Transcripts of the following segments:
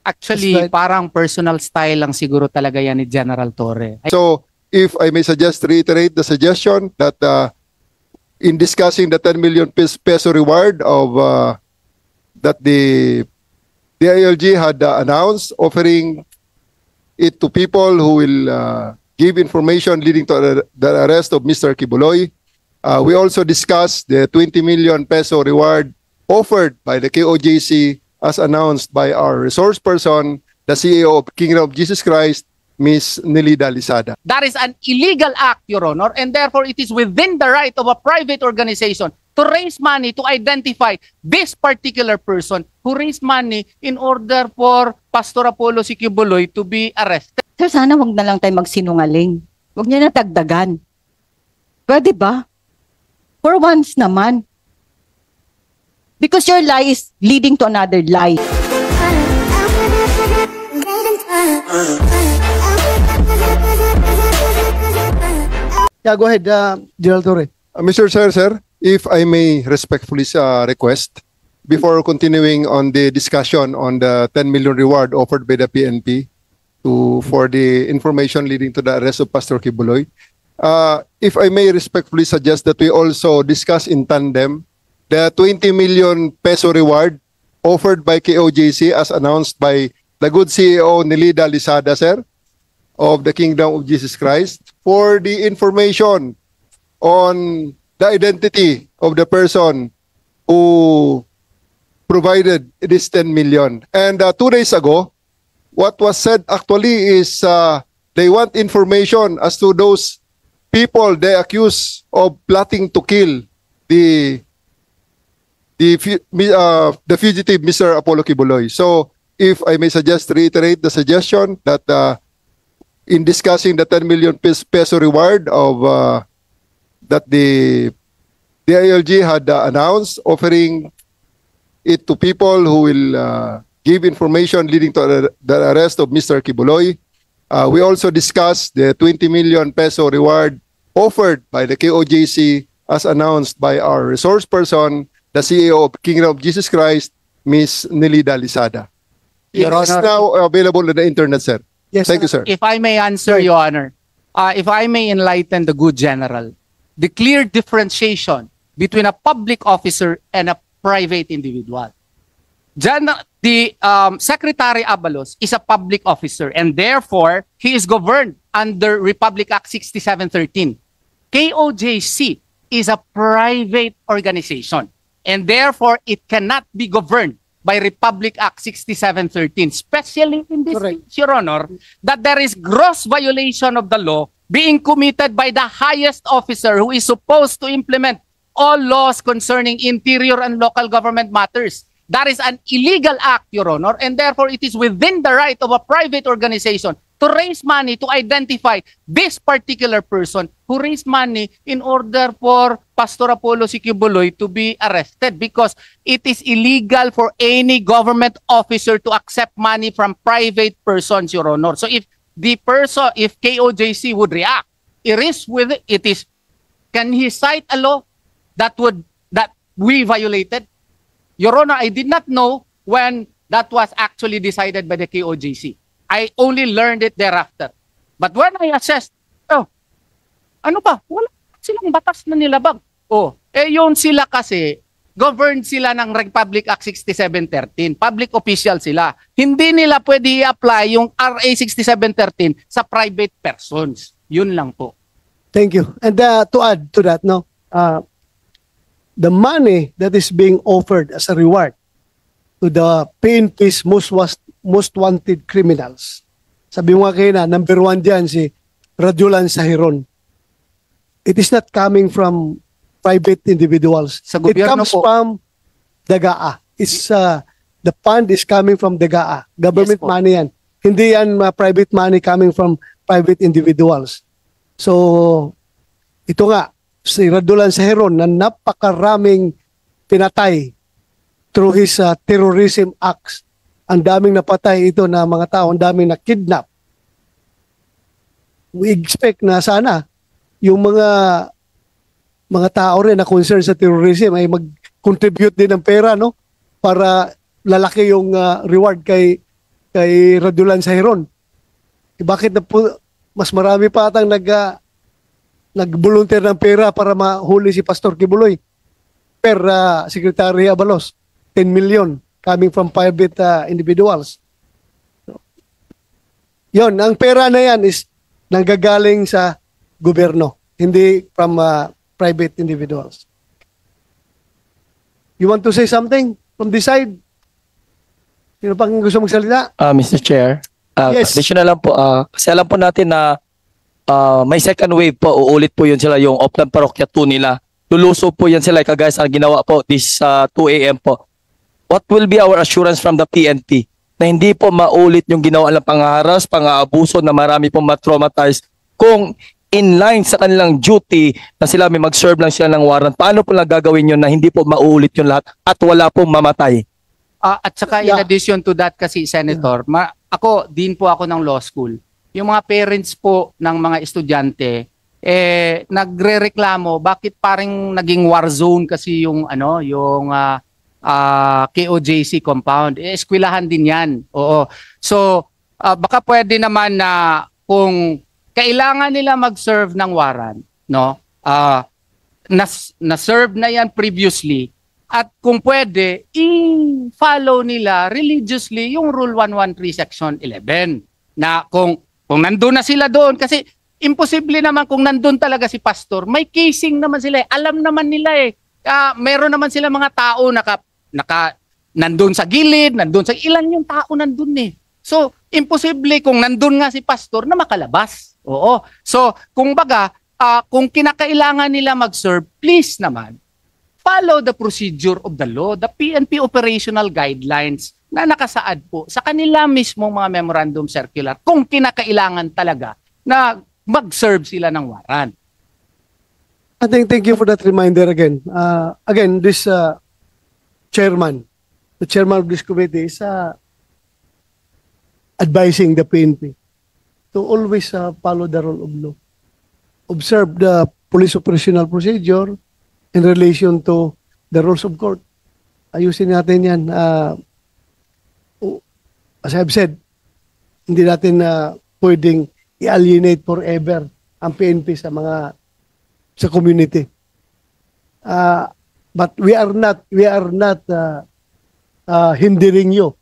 Actually, That's right. parang personal style lang siguro talaga yan ni General Torre. So, if I may reiterate the suggestion that in discussing the 10 million peso reward of that the DILG had announced, offering it to people who will give information leading to the arrest of Mr. Kibuloy. We also discussed the 20 million peso reward offered by the KOJC as announced by our resource person, the CEO of Kingdom of Jesus Christ, Ms. Nelida Lisada. That is an illegal act, Your Honor, and therefore it is within the right of a private organization to raise money to identify this particular person who raised money in order for Pastor Apollo C. Kibuloy to be arrested. Sir, sana wag na lang tayo magsinungaling. Wag niya na dagdagan. Pwede ba? For once naman. Because your lie is leading to another lie. Yeah, go ahead, General Torre. Mr. Chair, sir, if I may respectfully request, before continuing on the discussion on the 10 million reward offered by the PNP for the information leading to the arrest of Pastor Kibuloy, if I may respectfully suggest that we also discuss in tandem the 20 million peso reward offered by KOJC as announced by the good CEO Nelida Lisada, sir, of the Kingdom of Jesus Christ, for the information on the identity of the person who provided this 10 million. And 2 days ago, what was said actually is they want information as to those people they accuse of plotting to kill the fugitive Mr. Apollo Kibuloy. So, if I may reiterate the suggestion that in discussing the 10 million peso reward of that the DILG had announced, offering it to people who will give information leading to the arrest of Mr. Kibuloy. We also discussed the 20 million peso reward offered by the KOJC as announced by our resource person, the CEO of Kingdom of Jesus Christ, Ms. Nelida Lisada. It Your is Honor. now available on the internet, sir. Yes, Thank you, sir. If I may answer, Your Honor, if I may enlighten the good general, the clear differentiation between a public officer and a private individual. The Secretary Abalos is a public officer and therefore he is governed under Republic Act 6713. KOJC is a private organization and therefore it cannot be governed by Republic Act 6713, especially in this Correct. case, Your Honor, that there is gross violation of the law being committed by the highest officer who is supposed to implement all laws concerning interior and local government matters. That is an illegal act, Your Honor, and therefore it is within the right of a private organization to raise money to identify this particular person who raised money in order for Pastor Apollo C. Kibuloy to be arrested, because it is illegal for any government officer to accept money from private persons, Your Honor. So if KOJC would react, can he cite a law that we violated? Your Honor, I did not know when that was actually decided by the KOJC. I only learned it thereafter. But when I assessed, ano ba? Wala silang batas na nilabag. Yun sila kasi, governed sila ng Republic Act 6713. Public official sila. Hindi nila pwede i-apply yung RA 6713 sa private persons. Yun lang po. Thank you. And to add to that, the money that is being offered as a reward to the PNP's most wanted criminals. Sabi mo nga kayo na, number 1 dyan si Radulan Sahiron. It is not coming from private individuals. Sa It gobyerno comes po. from DAGAA. The fund is coming from DAGAA. Government Yes po. money yan. Hindi yan private money coming from private individuals. So, ito nga, si Radulan Sahiron na napakaraming pinatay through his terrorism acts. Ang daming napatay ito na mga tao, ang daming na-kidnap. We expect na sana yung mga tao rin na concerned sa terrorism ay mag-contribute din ng pera, no? Para lalaki yung reward kay kay Radulan Sairon. Bakit na po, mas marami pa atang nag-volunteer ng pera para mahuli si Pastor Kibuloy per Secretary Abalos. 10 million coming from private individuals. Yon, ang pera na yan is nanggagaling sa gobyerno, hindi from private individuals. You want to say something from this side? Sino pang gusto magsalita? Mr. Chair, Yes. additional lang po, kasi alam po natin na may second wave po, uulit po yun sila, yung Oplan Parokya 2 nila. Luluso po yan sila, kagaya sa ginawa po this 2 a.m. po. What will be our assurance from the PNP na hindi po maulit yung ginawa lang pang-haras, pang-aabuso na marami pong matraumatize kung in line sa kanilang duty na sila may mag-serve lang sila ng warrant? Paano po lang gagawin yun na hindi po maulit yung lahat at wala pong mamatay? At saka in addition to that kasi, Senator, ako, din po ako ng law school. Yung mga parents po ng mga estudyante, nagrereklamo, bakit parang naging war zone kasi yung, KOJC compound. Eskwelahan din yan. Oo. So, baka pwede naman na kung kailangan nila mag-serve ng warrant, no? Na-serve na yan previously, at kung pwede, i-follow nila religiously yung Rule 113 Section 11. Na kung nandun na sila doon, kasi imposible naman kung nandun talaga si pastor, may casing naman sila, alam naman nila meron naman sila mga tao nandun sa gilid, nandun sa ilan yung tao nandun So, imposible kung nandun nga si pastor na makalabas. Oo. So, kung kung kinakailangan nila mag-serve, please naman, follow the procedure of the law, the PNP operational guidelines na nakasaad po sa kanila mismo mga memorandum circular kung kinakailangan talaga na mag-serve sila ng warrant. I think thank you for that reminder again. Again, this chairman, the chairman of this committee is advising the PNP to always follow the rule of law. Observe the police operational procedure in relation to the rules of court. Ayusin natin yan. As I've said, hindi natin pwedeng i-alienate forever ang PNP sa community. But we are not hindering you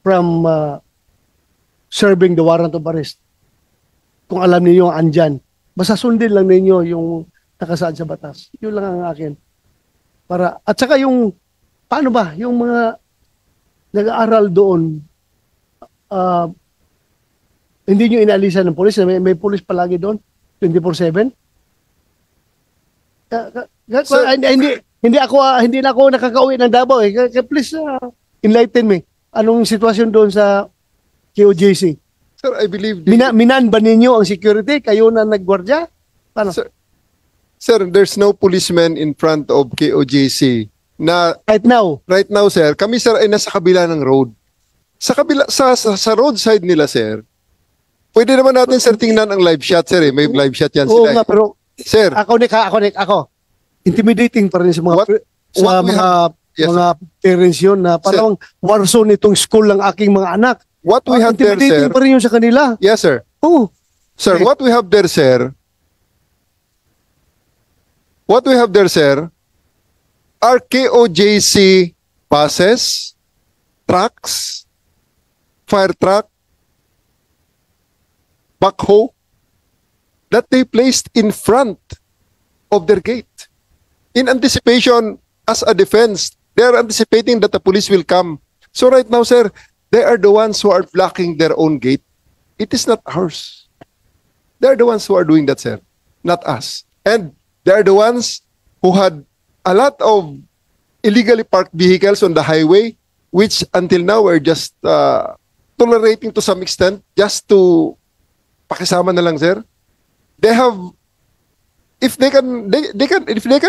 from serving the warrant of arrest. Kung alam niyo andyan, basta sundin lang ninyo yung nakasaad sa batas. Yun lang ang akin. At saka paano ba, yung mga nag-aaral doon, hindi nyo inalisan ng polis, may polis palagi doon, 24/7? Hindi na ako nakakauwi ng Davao Please enlighten me. Anong sitwasyon doon sa KOJC? Sir, I believe... Minan ba ninyo ang security? Kayo na naggwardya? Paano? Sir, there's no policeman in front of KOJC na... Right now, sir, kami sir ay nasa kabila ng road. Sa roadside nila, sir, pwede naman natin, sir, tingnan ang live shot, sir. May live shot yan Oo sila. nga, pero... Sir. Ako. Intimidating pa rin sa mga parents yun na parang war zone itong school ng aking mga anak. What we have there, sir... Intimidating pa rin yun sa kanila. Yes, sir. Oh. Sir, what we have there, sir, are KOJC buses, trucks, fire truck, backhoe, that they placed in front of their gate. In anticipation, as a defense, they are anticipating that the police will come. So right now, sir, they are the ones who are blocking their own gate. It is not ours. They are the ones who are doing that, sir, not us. And they are the ones who had a lot of illegally parked vehicles on the highway, which until now we're just tolerating to some extent, just to pakisama na lang, sir. They have, if they can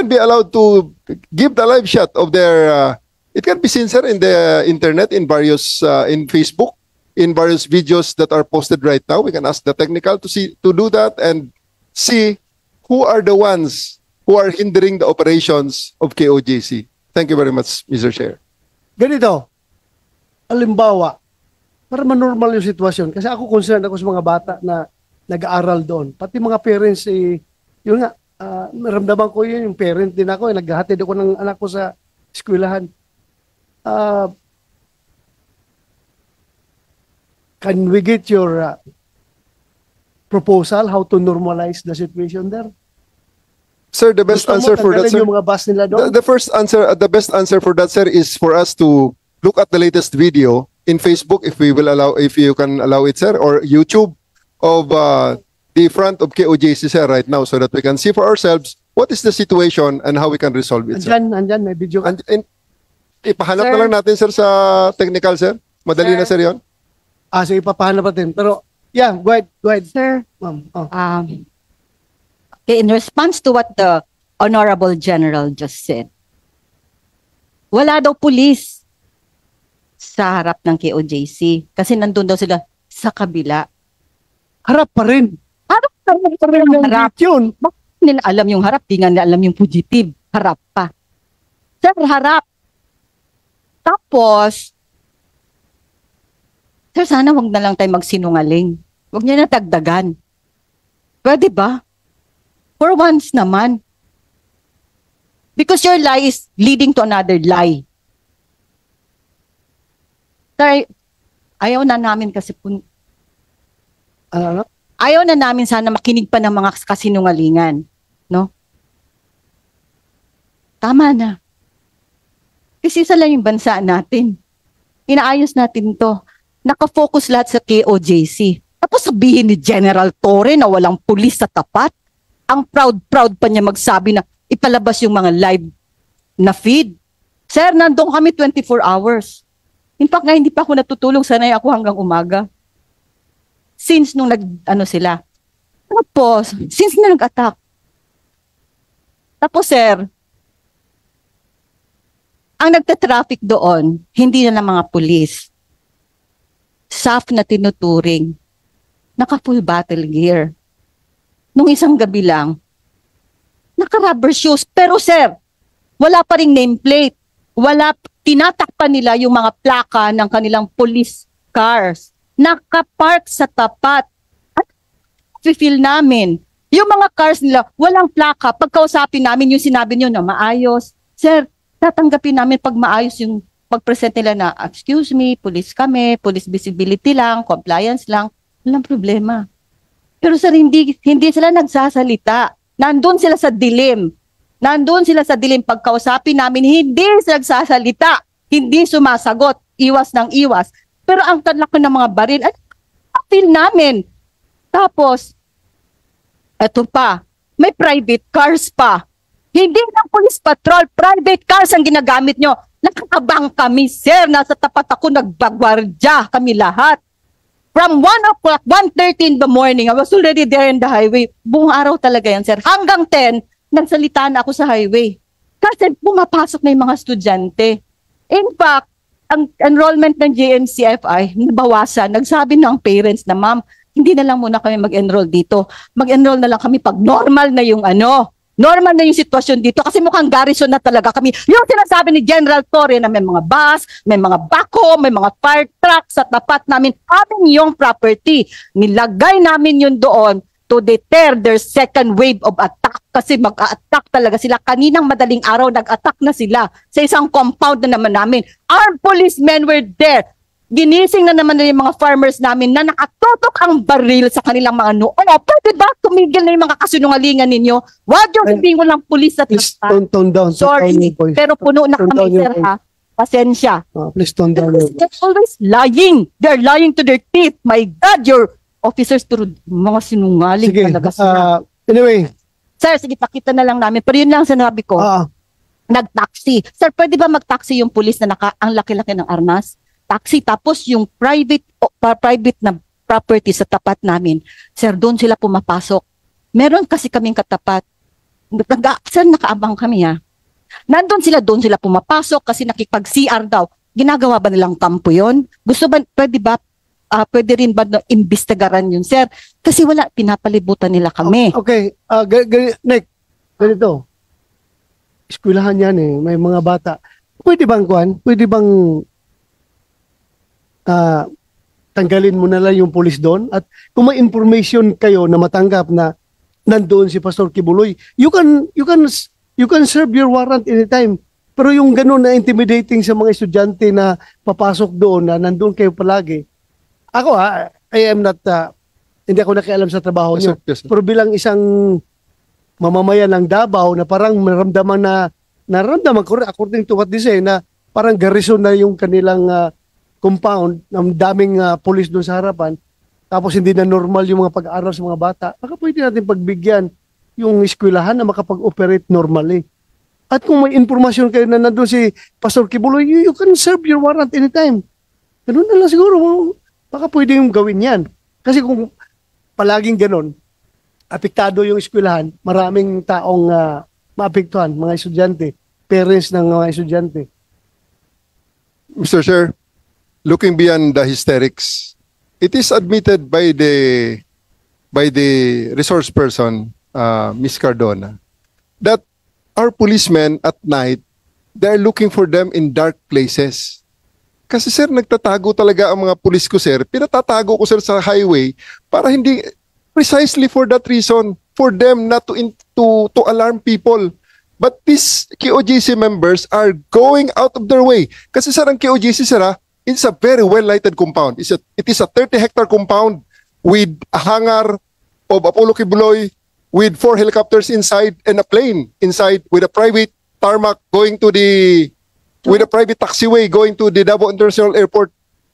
be allowed to give the live shot of their, it can be seen, sir, in the internet, in various, in Facebook, in various videos that are posted right now. We can ask the technical to do that and see who are the ones who are hindering the operations of KOJC. Thank you very much, Mr. Chair. Ganito, halimbawa, para manormal yung sitwasyon. Kasi ako concerned ako sa mga bata na nag-aaral doon. Pati mga parents, yun nga, naramdaman ko yun, yung parent din ako, naghahatid ako ng anak ko sa eskwelahan. Can we get your proposal how to normalize the situation there? Sir, the best Gusto mo answer for that, tanggalin sir. yung mga bus nila doon? The first answer, the best answer for that, sir, is for us to look at the latest video in Facebook, if we will allow, if you can allow it, sir, or YouTube of the front of KOJC, sir, right now, so that we can see for ourselves what is the situation and how we can resolve it, sir. Andyan, may video. And ipahanap Sir. na lang natin, sir, sa technical, sir. Madali na, sir, yun. Sige, papahanap natin. Pero, yeah, go ahead, Sir, ma'am. in response to what the Honorable General just said, wala daw pulis sa harap ng KOJC kasi nandun daw sila sa kabila. Harap pa rin. Harap pa rin ang harap. Yun. Bakit nila alam yung harap? Di nga nila alam yung fugitive. Harap pa. Sir, harap. Tapos, sir, sana wag na lang tayo magsinungaling. Wag niya na dagdagan. Pwede ba? For once naman. Because your lie is leading to another lie. Sir, ayaw na namin kasi Ano? ayaw na namin sana makinig pa ng mga kasinungalingan. No? Tama na. Kasi isa lang yung bansa natin. Inaayos natin to. Nakafocus lahat sa KOJC. Tapos sabihin ni General Torre na walang pulis sa tapat. Ang proud-proud pa niya magsabi na ipalabas yung mga live na feed. Sir, nandun kami 24 hours. In fact, nga hindi pa ako natutulog. Sanay ako hanggang umaga. Since nung sila. Tapos, since na nag-attack. Tapos, sir, ang nagta-traffic doon, hindi na ng mga pulis. SAF na tinuturing. Naka-full battle gear. Nung isang gabi lang, naka-rubber shoes. Pero sir, wala pa ring nameplate. Tinatakpan nila yung mga plaka ng kanilang police cars. Nakapark sa tapat. At feel namin, yung mga cars nila, walang plaka. Pagkausapin namin yung sinabi nyo na maayos. Sir, tatanggapin namin pag maayos yung pag-present nila na, excuse me, police kami, police visibility lang, compliance lang. Walang problema. Pero sir, hindi sila nagsasalita. Nandun sila sa dilim. Nandun sila sa dilim. Pagkausapin namin, hindi sila nagsasalita. Hindi sumasagot. Iwas ng iwas. Pero ang talak ng mga baril, feel namin. Tapos, eto pa, may private cars pa. Hindi lang police patrol, private cars ang ginagamit nyo. Nakakabang kami, sir. Nasa tapat ako, nagbagwardya kami lahat. From 1 o'clock, 1:30 in the morning, I was already there in the highway. Buong araw talaga yan, sir. Hanggang 10, nagsalita na ako sa highway. Kasi pumapasok na yung mga estudyante. In fact, ang enrollment ng JNCFI, nabawasan. Nagsabi ng parents na, ma'am, hindi na lang muna kami mag-enroll dito. Mag-enroll na lang kami pag normal na yung normal na yung sitwasyon dito kasi mukhang garrison na talaga kami. Yung sinasabi ni General Torre na may mga bus, may mga backhoe, may mga fire truck sa tapat namin, amin yung property. Nilagay namin yun doon to deter their second wave of attack kasi mag-attack talaga sila. Kaninang madaling araw, nag-attack na sila sa isang compound na naman namin. Armed policemen were there. Ginising na naman yung mga farmers namin na nakatutok ang baril sa kanilang mga noo. Pwede ba tumigil na yung mga kasinungalingan ninyo? Wag yung sabihin walang pulis at Please tapat. tone down. Sorry, Tone down your voice. pero puno na Tone kami, down your sir, ha? Pasensya. Please tone down your voice. They're always lying. They're lying to their teeth. My God, your officers to mga sinungaling Sige, talaga sila. anyway. Sir, sige, pakita na lang namin. Pero yun lang sinabi ko, nag-taxi. Sir, pwede ba mag-taxi yung pulis na ang laki-laki ng armas? Taxi, tapos yung private na property sa tapat namin, sir, doon sila pumapasok. Meron kasi kaming katapat. Sir, nakaabang kami, ha? Doon sila pumapasok kasi nakipag-CR daw. Ginagawa ba nilang kampo yun? Pwede rin ba imbestigaran yun, sir? Kasi wala, pinapalibutan nila kami. Okay, Nick, ganito. Eskwelahan yan eh, may mga bata. Pwede bang tanggalin mo na lang yung pulis doon. At kung may information kayo na matanggap na nandoon si Pastor Kibuloy, you can serve your warrant anytime. Pero yung ganun na intimidating sa mga estudyante na papasok doon na nandoon kayo palagi. Ako I am not, hindi ako nakialam sa trabaho Yes, niyo. sir. Yes, sir. Pero bilang isang mamamayan ng Davao na parang naramdaman ko rin, according to what they say, na parang garrison na yung kanilang compound, ng daming police doon sa harapan, tapos hindi na normal yung mga pag-aaral sa mga bata, baka pwede natin pagbigyan yung eskwelahan na makapag-operate normally. At kung may informasyon kayo na nandun si Pastor Kibuloy, you can serve your warrant anytime. Ganun na lang siguro, baka pwede yung gawin yan. Kasi kung palaging ganun, apektado yung eskwelahan, maraming taong maapektuhan, mga estudyante, parents ng mga estudyante. Mr. Chair, looking beyond the hysterics, it is admitted by the resource person, Ms. Cardona, that our policemen at night, they're looking for them in dark places. Kasi sir, nagtatago talaga ang mga pulis ko sir. Pinatatago ko sir sa highway para hindi, precisely for that reason, for them not to alarm people. But these KOJC members are going out of their way. Kasi sir, ang KOJC sir, it's a very well-lighted compound. It is a 30-hectare compound with a hangar of Apollo Kibuloy, with 4 helicopters inside and a plane inside, with a private tarmac going to with a private taxiway going to the Davao International Airport.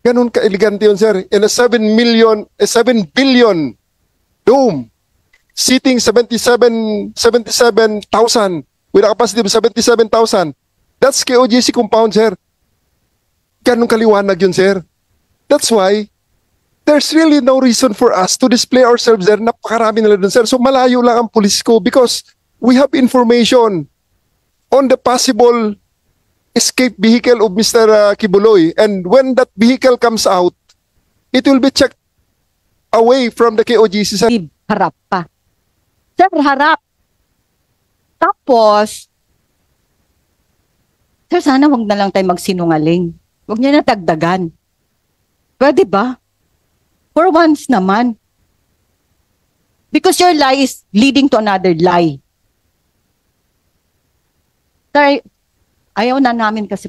Ganun ka-elegante yun, sir. In a 7 billion dome, seating 77,000 with a capacity of 77,000. That's KOJC compound, sir. Ganun kaliwanag yun, sir. That's why there's really no reason for us to display ourselves there. Napakarami nila dun, sir. So malayo lang ang pulis ko because we have information on the possible escape vehicle of Mr. Kibuloy. And when that vehicle comes out, it will be checked away from the KOGC, sir. Harap pa. Sir, harap. Tapos, sir, sana wag na lang tayo magsinungaling. Wag niya na dagdagan. Pwede ba? For once naman. Because your lie is leading to another lie. Sir, ayaw na namin kasi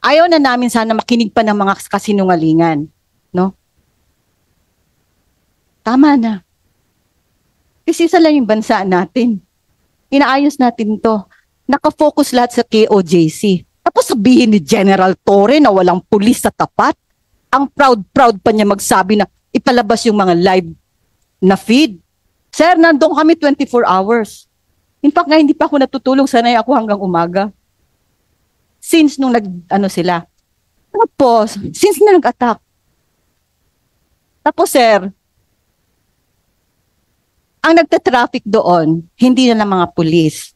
ayaw na namin sana makinig pa ng mga kasinungalingan. No? Tama na. Kasi isa lang yung bansa natin. Inaayos natin to. Nakafocus lahat sa KOJC. Tapos sabihin ni General Torre na walang pulis sa tapat. Ang proud-proud pa niya magsabi na ipalabas yung mga live na feed. Sir, nandun kami 24 hours. In fact, nga hindi pa ako natutulog. Sanay ako hanggang umaga. Since nung sila. Tapos, since na nag-attack. Tapos, sir, ang nagtatraffic doon, hindi na ng mga pulis.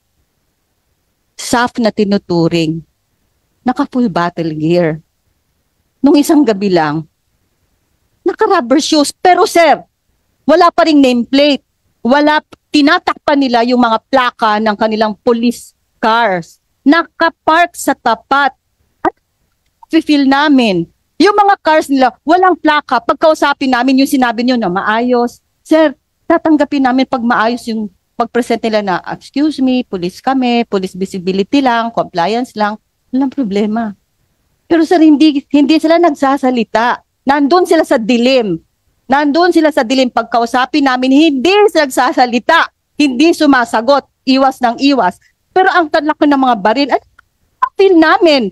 SAF na tinuturing. Naka-full battle gear. Nung isang gabi lang, naka-rubber shoes. Pero sir, wala pa ring nameplate. Tinatakpan nila yung mga plaka ng kanilang police cars. Nakapark sa tapat. At feel namin, yung mga cars nila, walang plaka. Pagkausapin namin yung sinabi nyo na maayos. Sir, tatanggapin namin pag maayos yung pag-present nila na, excuse me, police kami, police visibility lang, compliance lang. Walang problema. Pero sir, hindi sila nagsasalita. Nandun sila sa dilim. Pagkausapin namin, hindi sila nagsasalita. Hindi sumasagot. Iwas ng iwas. Pero ang talak ng mga baril, feel namin.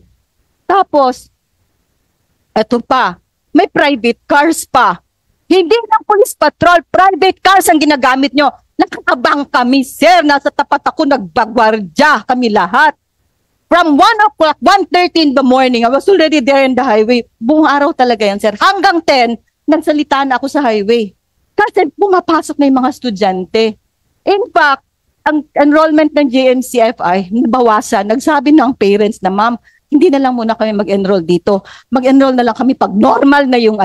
Tapos, eto pa, may private cars pa. Hindi lang police patrol, private cars ang ginagamit nyo. Nakakabang kami, sir. Nasa tapat ako, nagbagwardya kami lahat. From 1 o'clock, 1:30 in the morning, I was already there in the highway. Buong araw talaga yan, sir. Hanggang 10, nagsalita na ako sa highway. Kasi pumapasok na yung mga estudyante. In fact, ang enrollment ng JNCFI, nabawasan. Nagsabi ng parents na, ma'am, hindi na lang muna kami mag-enroll dito. Mag-enroll na lang kami pag normal na yung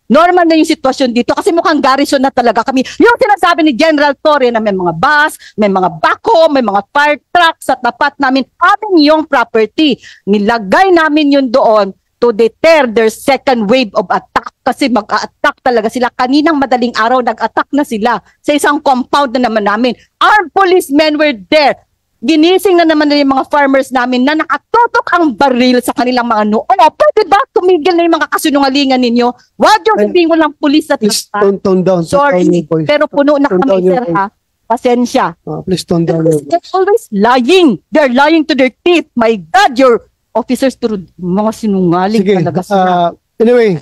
normal na yung sitwasyon dito kasi mukhang garrison na talaga kami. Yung sinasabi ni General Torre na may mga bus, may mga backhoe, may mga fire truck sa tapat namin, amin yung property. Nilagay namin yun doon to deter their second wave of attack kasi mag-attack talaga sila. Kaninang madaling araw, nag-attack na sila sa isang compound na naman namin. Armed policemen were there. Ginising na naman na yung mga farmers namin na nakatutok ang baril sa kanilang mga noo. Pwede ba tumigil na yung mga kasinungalingan ninyo? Wag yung sabihin walang pulis at Please tone down. sorry, Tone down your voice. pero puno na Tone kami, down your sir, ha? Pasensya. Please tone down your voice. They're always lying. They're lying to their teeth. My God, your officers to mga sinungaling Sige, talaga sila. anyway,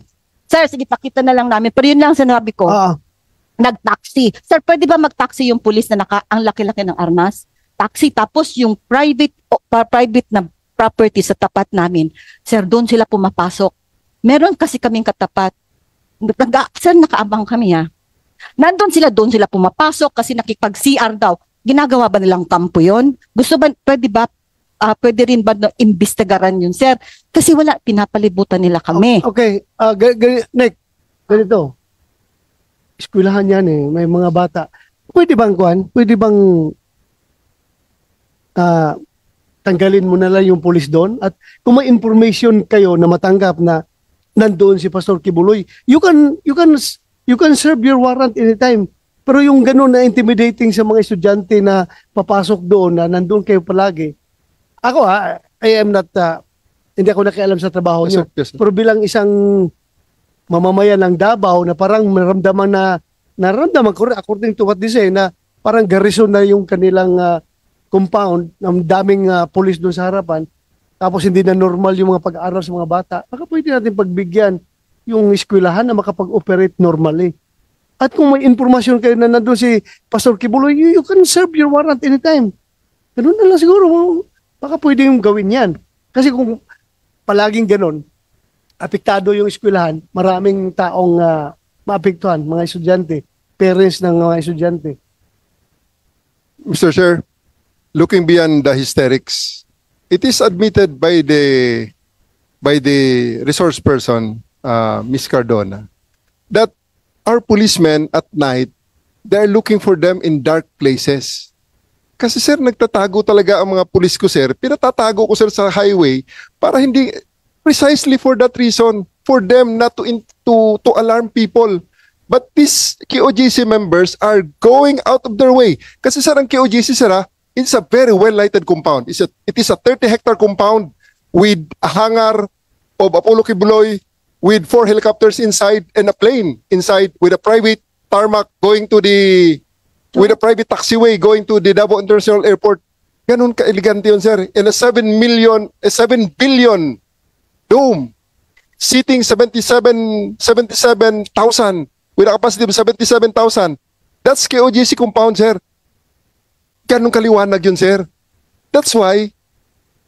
Sir, sige, pakita na lang namin. Pero yun lang sinabi ko, nag-taxi. Sir, pwede ba mag-taxi yung pulis na ang laki-laki ng armas? Taxi, tapos yung private na property sa tapat namin, sir, doon sila pumapasok. Meron kasi kaming katapat. Sir, nakaabang kami, ha. Nandun sila, doon sila pumapasok kasi nakipag-CR daw. Ginagawa ba nilang kampo yun? Pwede rin ba imbestigaran yun, sir? Kasi wala, pinapalibutan nila kami. okay, Nick, ganito. Eskwelahan yan eh, may mga bata. Pwede bang tanggalin mo na lang yung pulis doon? At kung may information kayo na matanggap na nandoon si Pastor Kibuloy, you can serve your warrant anytime. Pero yung ganun na intimidating sa mga estudyante na papasok doon na nandoon kayo palagi. Ako I am not, hindi ako nakialam sa trabaho Yes, niyo. sir. Yes, sir. Pero bilang isang mamamayan ng Davao na parang naramdaman ko rin, according to what they say, na parang garrison na yung kanilang compound, ng daming police doon sa harapan, tapos hindi na normal yung mga pag-aaral sa mga bata, baka pwede natin pagbigyan yung eskwelahan na makapag-operate normally. At kung may informasyon kayo na nandun si Pastor Kibuloy, you can serve your warrant anytime. Ganun na lang siguro, baka pwede yung gawin yan. Kasi kung palaging ganun, apektado yung eskwelahan, maraming taong maapektuhan, mga estudyante, parents ng mga estudyante. Mr. Chair, looking beyond the hysterics, it is admitted by the resource person, Ms. Cardona, that our policemen at night, they're looking for them in dark places. Kasi sir, nagtatago talaga ang mga pulis ko, sir. Pinatatago ko, sir, sa highway para hindi, precisely for that reason, for them not to alarm people. But these KOJC members are going out of their way. Kasi sir, ang KOJC, sir, it's a very well-lighted compound. It is a 30-hectare compound with a hangar of Apollo Kibuloy, with 4 helicopters inside and a plane inside, with a private tarmac going to with a private taxiway going to the Davao International Airport. Ganun ka-elegante yun, sir. And a 7 billion dome, seating 77,000 with a capacity of 77,000. That's KOJC compound, sir. Ganun kaliwanag yun, sir. That's why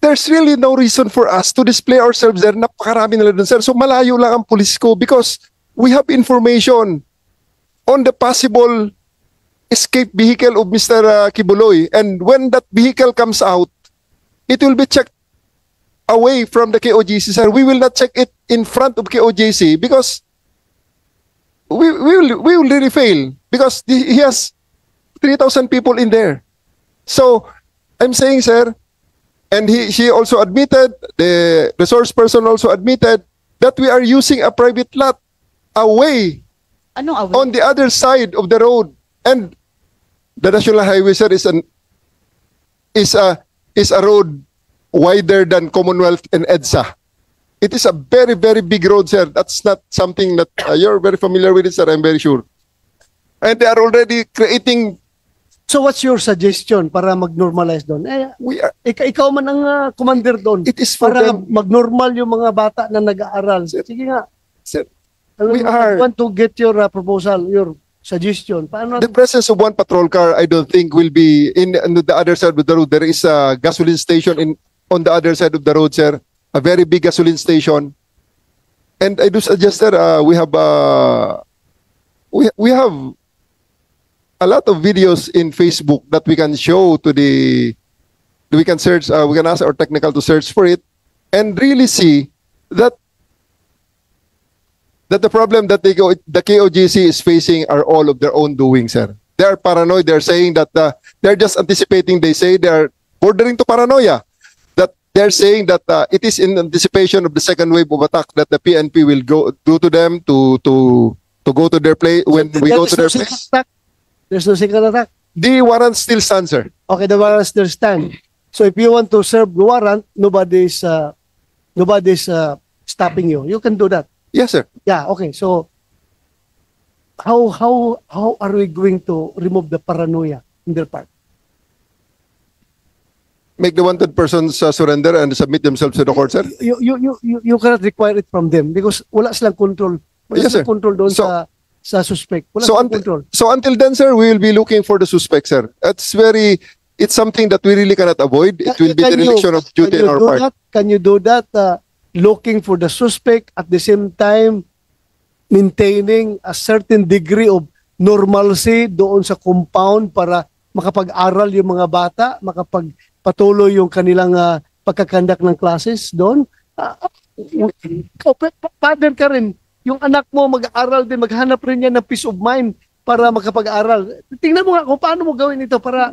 there's really no reason for us to display ourselves there. Napakarami nila dun, sir. So malayo lang ang pulis ko because we have information on the possible escape vehicle of Mr. Kibuloy. And when that vehicle comes out, it will be checked away from the KOJC, sir. We will not check it in front of KOJC because we will really fail because he has 3,000 people in there. So I'm saying, sir, and she also admitted, the resource person also admitted that we are using a private lot away Anong away? on the other side of the road. And the National Highway, sir, is a road wider than Commonwealth and EDSA. It is a very, very big road, sir. That's not something that you're very familiar with it, sir, I'm very sure. And they are already creating. So what's your suggestion para mag-normalize doon? We are. Ikaw man ang commander doon. It is for Para them. mag-normal yung mga bata na nag-aaral. Sir. Sige nga. Sir, We We are- want to get your proposal, your suggestion. Paano? the presence of one patrol car, I don't think will be on the other side of the road. There is a gasoline station on the other side of the road, sir. A very big gasoline station. And I do suggest, sir, we have a lot of videos in Facebook that we can show we can search, we can ask our technical to search for it and really see that the problem that the KOJC is facing are all of their own doing, sir. They are paranoid. They're saying that they're just anticipating. They say they are bordering to paranoia, that they're saying that it is in anticipation of the second wave of attack that the PNP will go do to them to go to their place when we go to their place. There's no second attack. The warrant still stands, sir. Okay, the warrant still stand. So if you want to serve the warrant, nobody's stopping you. You can do that. Yes, sir. Yeah, okay. So how are we going to remove the paranoia in their part? Make the wanted persons surrender and submit themselves to the court, sir. You cannot require it from them because wala silang control. Wala Yes, sir. silang control doon So- sa suspect. Wala So, silang control. so until then, sir, we will be looking for the suspect, sir. It's something that we really cannot avoid. It will be the election of duty on our part. Can you do that? Looking for the suspect at the same time maintaining a certain degree of normalcy doon sa compound para makapag-aral yung mga bata, makapagpatuloy yung kanilang pagkakandak ng classes doon. Father ka rin. Yung anak mo mag-aaral din, maghanap rin yan ng peace of mind para makapag-aral. Tingnan mo nga kung paano mo gawin ito para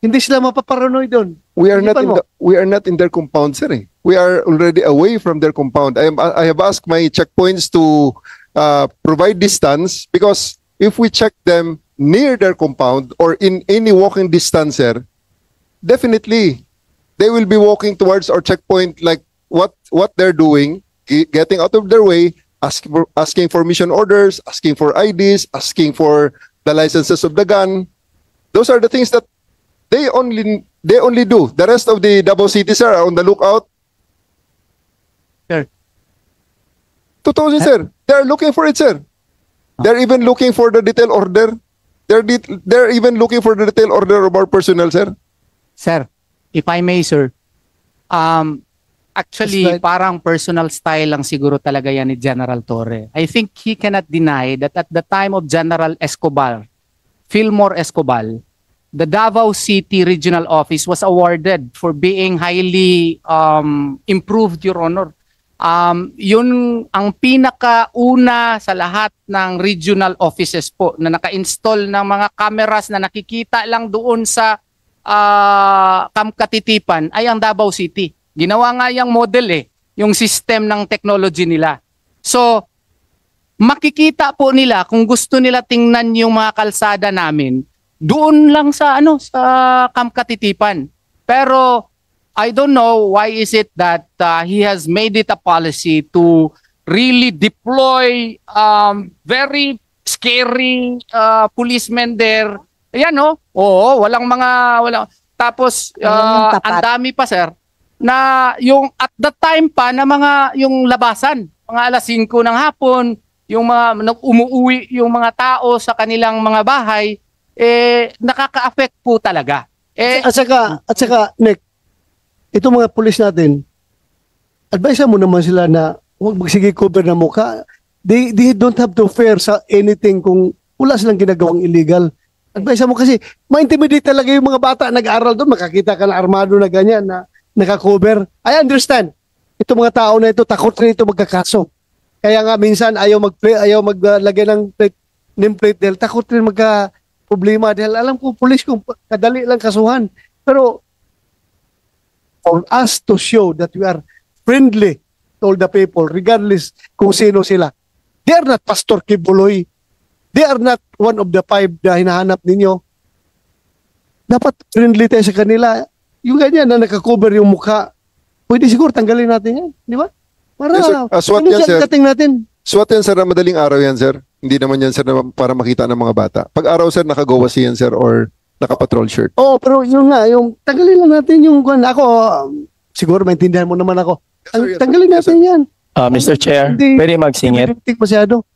hindi sila mapaparanoid doon. We are not Isipan mo. we are not in their compound, sir. We are already away from their compound. I have asked my checkpoints to provide distance because if we check them near their compound or in any walking distance, sir, definitely they will be walking towards our checkpoint like what they're doing, getting out of their way, asking for mission orders, asking for IDs, asking for the licenses of the gun. Those are the things that they only do. The rest of the Davao cities are on the lookout. Sir. Totoo yun, sir. They're looking for it, sir. They're even looking for the detail order. They're even looking for the detail order of our personnel, sir. Sir, if I may, sir, actually, That's right. parang personal style lang siguro talaga yan ni General Torre. I think he cannot deny that at the time of General Escobar, Fillmore Escobar, the Davao City Regional Office was awarded for being highly improved, Your Honor. Yun ang pinakauna sa lahat ng regional offices po na naka-install ng mga cameras na nakikita lang doon sa Camp Katitipan ay ang Davao City. Ginawa nga yung model yung system ng technology nila. So, makikita po nila kung gusto nila tingnan yung mga kalsada namin doon lang sa sa Camp Katitipan. Pero I don't know why is it that he has made it a policy to really deploy very scary policemen there. Ayan oo, walang. Tapos Walang tapat. ang dami pa, sir, na yung at the time pa na mga yung labasan, mga alas 5 ng hapon, yung mga umuuwi yung mga tao sa kanilang mga bahay, nakaka-affect po talaga. At saka, Nick, itong mga pulis natin, advise mo naman sila na huwag magsige cover ng mukha. They don't have to fear sa anything kung wala silang ginagawang illegal. Advise mo kasi, ma-intimidate talaga yung mga bata nag-aaral doon, makakita ka na armado na ganyan na naka-cover. I understand. Itong mga tao na ito, takot rin ito magkakaso. Kaya nga minsan ayaw maglagay ng nameplate dahil takot rin magka-problema dahil alam ko pulis kung kadali lang kasuhan. Pero for us to show that we are friendly to all the people regardless kung sino sila. They are not Pastor Kibuloy. They are not one of the 5 na hinahanap ninyo. Dapat friendly tayo sa kanila. Yung ganyan na nakakover yung mukha, pwede siguro tanggalin natin yan. Di ba? Para Yes, sir. SWAT yan, sir. dating natin. SWAT yan, sir, na madaling araw yan, sir. Hindi naman yan, sir, para makita ng mga bata. Pag araw, sir, nakagawasi yan, sir, or nakapatrol shirt. Oo, pero yung tanggalin lang natin yung ako, siguro maintindihan mo naman ako. Yes, sir. Yes, sir. Tanggalin Yes, natin yan. Mr. Chair, Hindi- pwede magsingit. Hindi masyado.